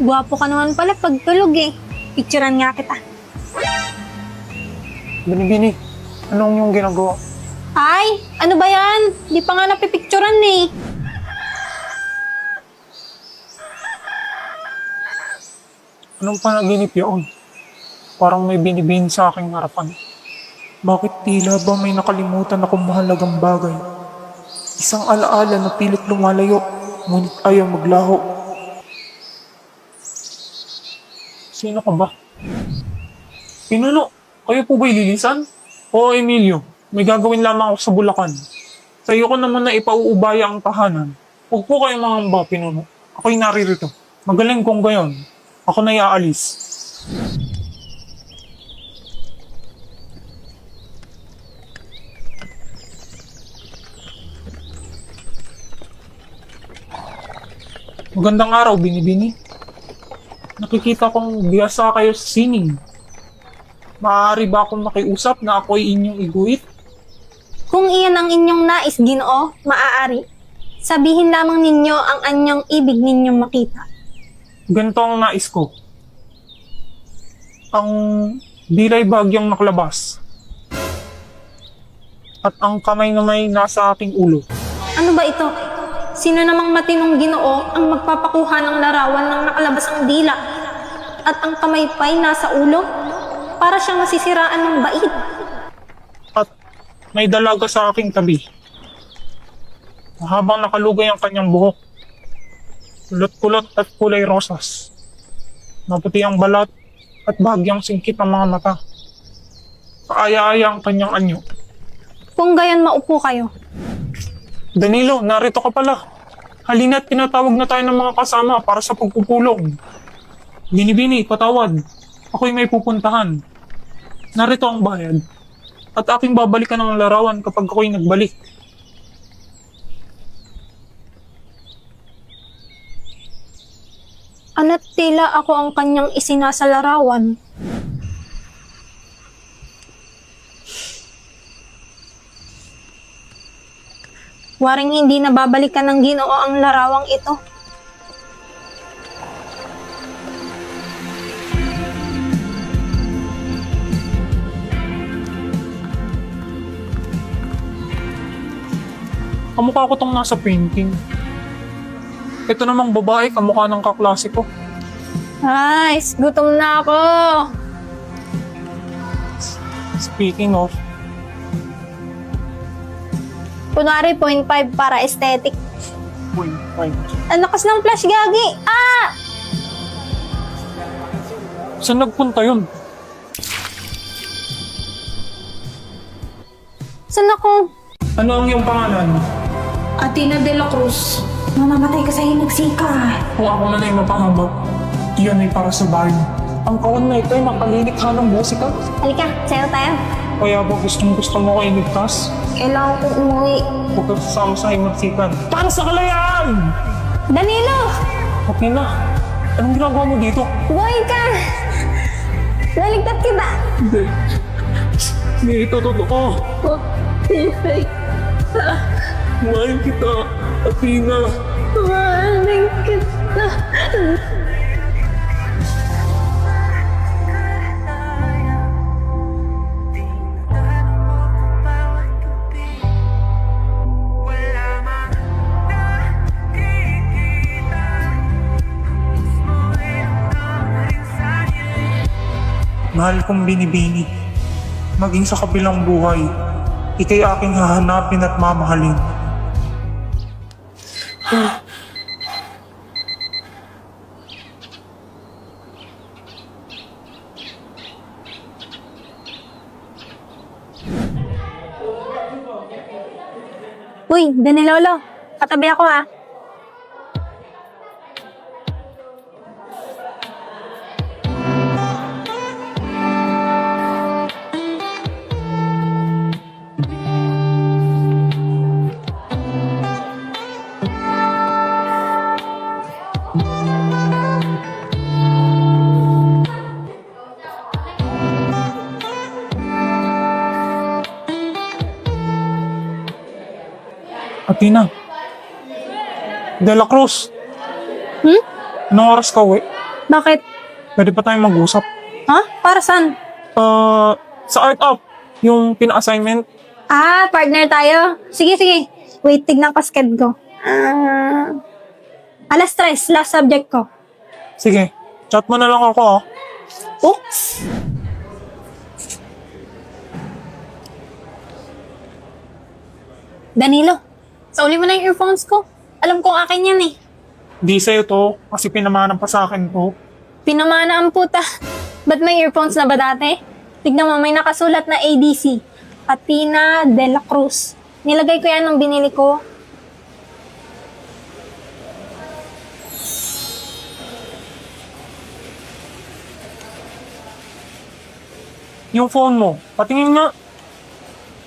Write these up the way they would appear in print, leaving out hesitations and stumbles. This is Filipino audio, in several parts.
Gwapo ka naman pala pag tulog eh. Picturean nga kita. Binibini, anong yung ginagawa? Ay, ano ba yan? Di pa nga napipicturean eh. Anong panaginip yun? Parang may binibini sa aking harapan. Bakit tila ba may nakalimutan akong mahalagang bagay? Isang alaala na pilit lumalayo, ngunit ayaw maglaho. Sino ka ba? Pinuno, kayo po ba'y lilisan? Oo, Emilio, may gagawin lamang ako sa Bulacan. Sa iyo ko naman na ipauubaya ang tahanan. Huwag po kayong mangamba, Pinuno. Ako'y naririto. Magaling kong gayon. Ako na iaalis. Magandang araw, Binibini. Nakikita kong biyasa kayo sa sining. Maaari ba akong makiusap na ako'y inyong iguhit? Kung iyan ang inyong nais, Ginoo, maaari. Sabihin lamang ninyo ang anyong ibig ninyong makita. Ganito ang nais ko. Ang dilay bagyang naklabas. At ang kamay na may nasa aking ulo. Ano ba ito? Sino namang matinong Ginoo ang magpapakuha ng larawan ng nakalabas ang dila at ang kamay pa'y nasa ulo? Para siyang masisiraan ng bait. At may dalaga sa aking tabi. Habang nakalugay ang kanyang buhok. Kulot-kulot at kulay rosas. Maputi ang balat at bahagyang singkit ang mga mata. Kaaya-aya ang kanyang anyo. Kung gayon, maupo kayo. Danilo, narito ka pala. Halina't pinatawag na tayo ng mga kasama para sa pagpupulong. Binibini, patawad. Ako'y may pupuntahan. Narito ang bayad. At aking babalikan ang larawan kapag ako'y nagbalik. Ana't tila ako ang kanyang isinasa larawan. Waring hindi nababalikan ng Ginoo ang larawang ito. Kamukha ko tong nasa painting. Ito namang babae, kamukha ng kaklase ko. Ay, gutom na ako. Speaking of, Kunwari, 0.5 para aesthetic. fine. Ang lakas ng flash, gagi! Ah! Saan nagpunta yun? Saan ako? Ano ang iyong pangalan? Athena de la Cruz. Mamamatay ka sa hinigsika. Kung ako man ay mapahaba, iyon ay para sa bayan. Ang kawan na ito ay makalilikha ng musika. Halika, sayo tayo. Kaya ba gusto mo ko iligtas? Kailangan kong umuwi. Huwag ka sasama sa himagsikan. Para sa kalayaan! Danilo! Okay na. Anong ginagawa mo dito? Buhay ka! Naligtas kita! Hindi. Hindi ito totoo. Mahal kita, Athena. Mahalin kita. Mahal kong binibini. Maging sa kabilang buhay, ikay aking hahanapin at mamahalin. Uy, Danilolo. Katabi ako ha. Athena. De la Cruz. Hmm? Anong oras ka uwi? Bakit? Pwede pa tayong mag-usap. Ha? Para saan? Sa art up, yung pina-assignment. Ah, partner tayo. Sige, sige. Wait, tignan ko sked ko. Alas 3, last subject ko. Sige, chat mo na lang ako ah. Oops! Danilo, sauli mo na yung earphones ko. Alam kong akin yan eh. Di sa'yo to, kasi pinamanan pa sa akin to. Pinamana ang puta. Ba't may earphones na ba dati? Tignan mo, may nakasulat na ADC. Atina de la Cruz. Nilagay ko yan nung binili ko. Yung phone mo, patingin nga.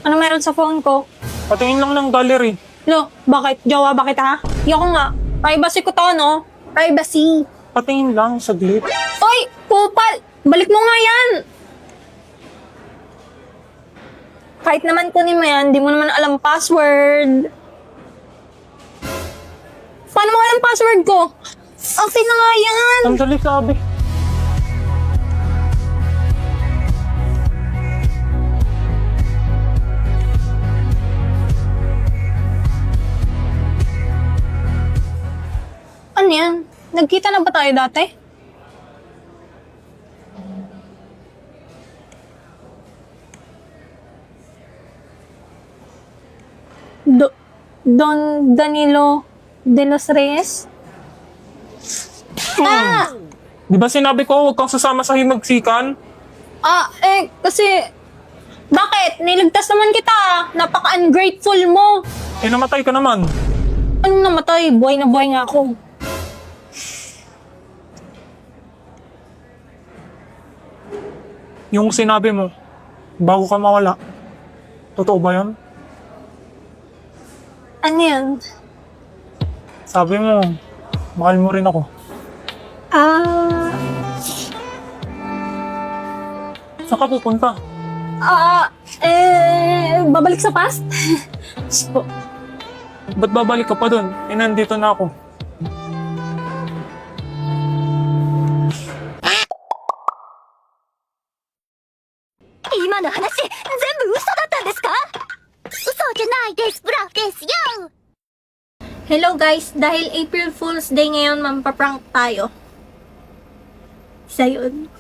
Ano meron sa phone ko? Patingin lang ng gallery. Lo, bakit? Jowa ba kita? Yoko nga. Privacy ko to, no? Privacy. Patingin lang, saglit. Oy! Kupal! Balik mo nga yan! Kahit naman kunin mo yan, di mo naman alam password. Paano mo alam password ko? Akin na nga yan! Sandali sabi. Ano yan? Nagkita na ba tayo dati? Don Danilo de los Reyes? Ah! Di ba sinabi ko huwag kang sasama sa himagsikan? Kasi... Bakit? Niligtas naman kita. Napaka-ungrateful mo. Eh namatay ka naman. Anong namatay? Buhay na buhay nga ako. Yung sinabi mo, bago ka mawala. Totoo ba yun? Ano yan? Sabi mo, mahal mo rin ako. Saan ka pupunta? Babalik sa past? So, Ba't babalik ka pa dun? Eh, nandito na ako. hello guys, dahil April Fool's Day ngayon, mampaprank tayo. Isa yun.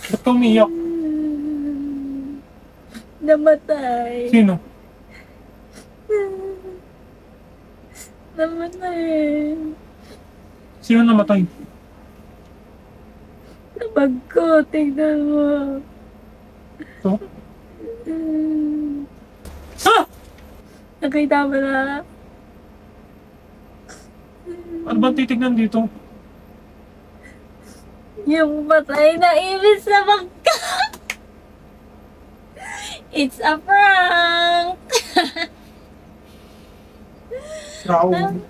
Ba't ka umiyak? Namatay. Sino? Namatay. Sino namatay? Nabag ko, tignan mo. Ito? Ha? Nakita mo na. Ano ba titignan dito? Yung patay na ibis na magka. It's a prank! Raul.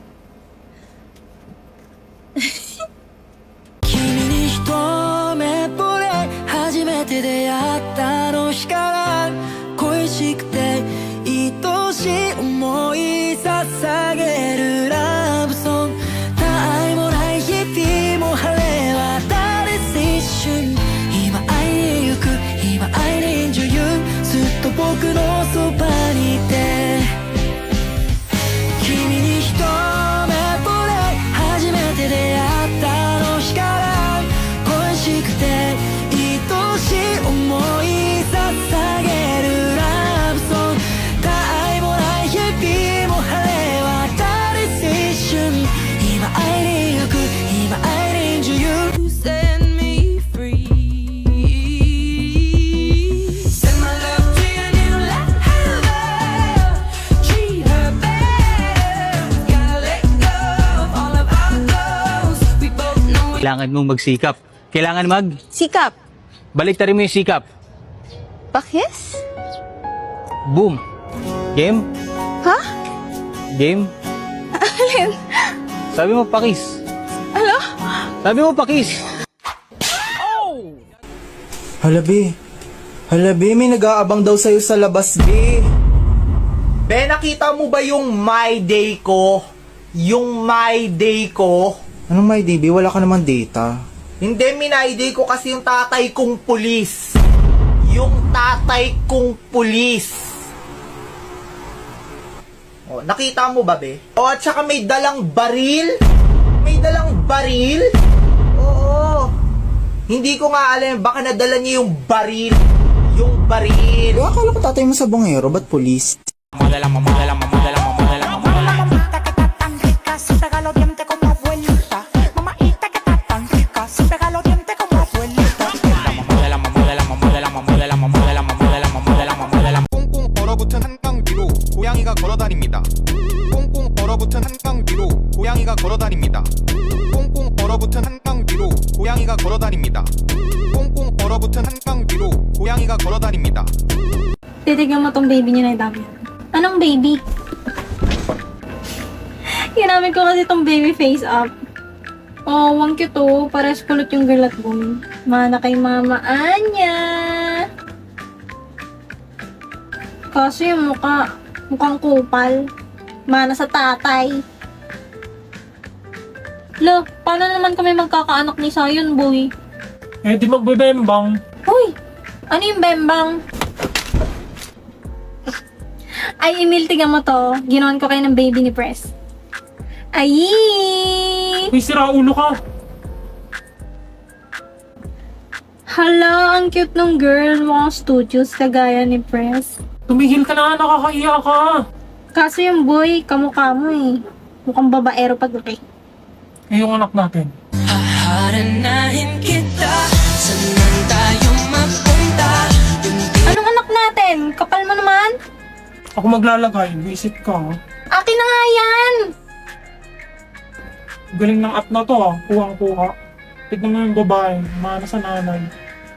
君に一目惚れ初めて出会ったあの日から恋しくて愛しい思い捧げるラブソング他愛もない日々も晴れ渡る一瞬今会いに行く今会いに女優ずっと僕のそばにいて君に一目惚れ初めて出会ったあの日から恋しくて愛しい思い捧げるラブソング他愛もない日々も晴れ渡る一瞬今会いに行く今会いに女優 Set me free Send my love to your new life Treat her better Gotta let go of all of our goals We both know Kailangan mong magsikap. Kailangan Sikap. baliktarin mo yung sikap. Pakis? Boom. Game? Ha? Game? Alin? Sabi mo pakis. Ano? Sabi mo pakis. Hala, B. Hala, B, may nag-aabang daw sa'yo sa labas, B. Be, nakita mo ba yung My Day ko? yung my day ko. Anong may DB? Wala ka naman data. Hindi, minayday ko kasi yung tatay kong pulis. Yung tatay kong pulis. Oh, nakita mo ba, be? Oh, at saka may dalang baril. May dalang baril? Oo. Hindi ko nga alam, baka nadala niya yung baril. Yung baril. Akala ko tatay mo sa bongero, ba't pulis? 꽁꽁 얼어붙은 한강 위로 고양이가 걸어다닙니다. 꽁꽁 얼어붙은 한강 위로 고양이가 걸어다닙니다. 꽁꽁 얼어붙은 한강 위로 고양이가 걸어다닙니다. 꽁꽁 얼어붙은 한강 위로 고양이가 걸어다닙니다. Titignan mo tong baby niya na dami. Anong baby? Ginamit ko kasi tong baby face up. Oh, ang cute oh. Pares kulot yung girl at boy. Mana kay mama Anya. Kaso yung mukhang kupal. Mana sa tatay. Lo, paano naman kami magkakaanak ni Sayon, boy? Eh, di magbebembang. Uy! Ano yung bembang? Ay, Emil, tignan mo to. Ginawan ko kayo ng baby ni Press. Ay! Uy, sira ulo ka. Hala, ang cute nung girl. Mukhang studios kagaya ni Press. Tumigil ka na, nakakahiya ka. Kaso yung boy, kamukha mo eh. Mukhang babaero paglaki. Eh, yung anak natin. Haharanahin kita, saan tayo mapunta? Anong anak natin? Kapal mo naman? Ako maglalagay, visit ka. Akin na nga yan! Galing ng app na to ah, kuhang-kuha. Tignan mo yung babae, mana sa nanay.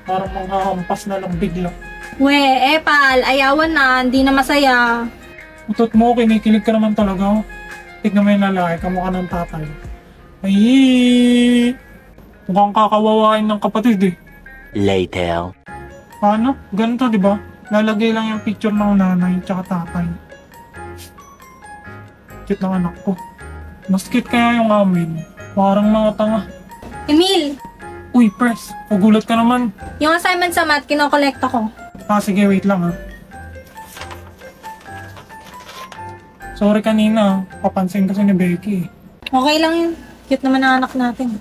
Parang manghahampas na lang bigla. We, pal, ayawan na, hindi na masaya. Utot mo, kinikilig ka naman talaga. Tignan mo yung lalaki, kamukha ng tatay. Ay, mukhang kakawawain ng kapatid eh. Later. Paano? Ganito, di ba? Lalagay lang yung picture ng nanay tsaka tatay. Cute ng anak ko. Mas cute kaya yung amin. Parang mga tanga. Emil, Uy, Pres, pagulat ka naman. yung assignment sa math, kinokolekta ko. Ah, sige, wait lang ha. Sorry kanina, papansin kasi ni Becky. Okay lang yun. Cute naman ang anak natin.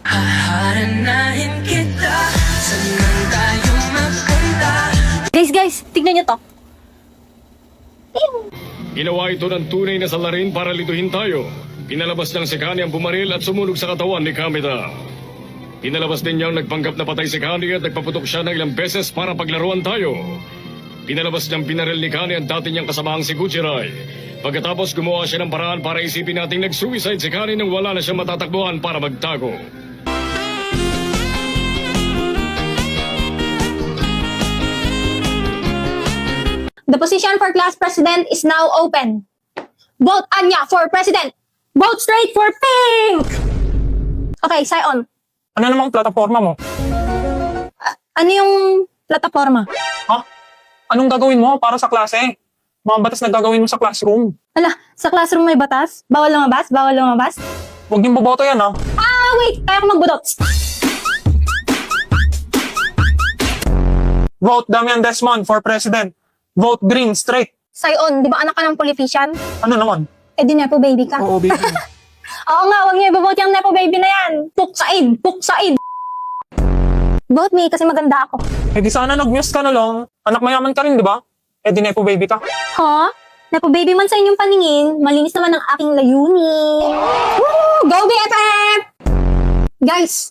Haharanahin kita, saan tayo mapunta? Guys, tignan nyo to. Ginawa ito ng tunay na salarin para lituhin tayo. Pinalabas niyang si Kani ang bumaril at sumunog sa katawan ni Kamita. Pinalabas din niyang nagpanggap na patay si Kani at nagpaputok siya ng ilang beses para paglaruan tayo. Pinalabas niyang pinaril ni Kani ang dati niyang kasamahang si Guchirai. Pagkatapos gumawa siya ng paraan para isipin nating nag-suicide si Kani nang wala na siyang matatakbuhan para magtago. The position for class president is now open. Vote Anya for president. Vote straight for pink! Okay, Sion. Ano namang plataforma mo? Ano yung plataforma? Ha? Anong gagawin mo para sa klase? Mga batas na gagawin mo sa classroom. Ala, sa classroom may batas? Bawal lumabas? Bawal lumabas? Huwag niyong boboto yan ha. Ah, wait! Kaya ko magbudot. Vote Damian Desmond for president. Vote green straight. Sion, di ba anak ka ng politician? Ano naman? Eh di nepo baby ka. Oo, baby. Oo nga, huwag niyo ibobote yung nepo baby na yan. Puksain! Puksain! Vote me kasi maganda ako. Eh di sana nag-muse ka na lang. Anak mayaman ka rin, di ba? Eh di nepo baby ka. Ha? Nepo baby man sa inyong paningin, malinis naman ang aking layunin. Woo! Go BFF! Guys,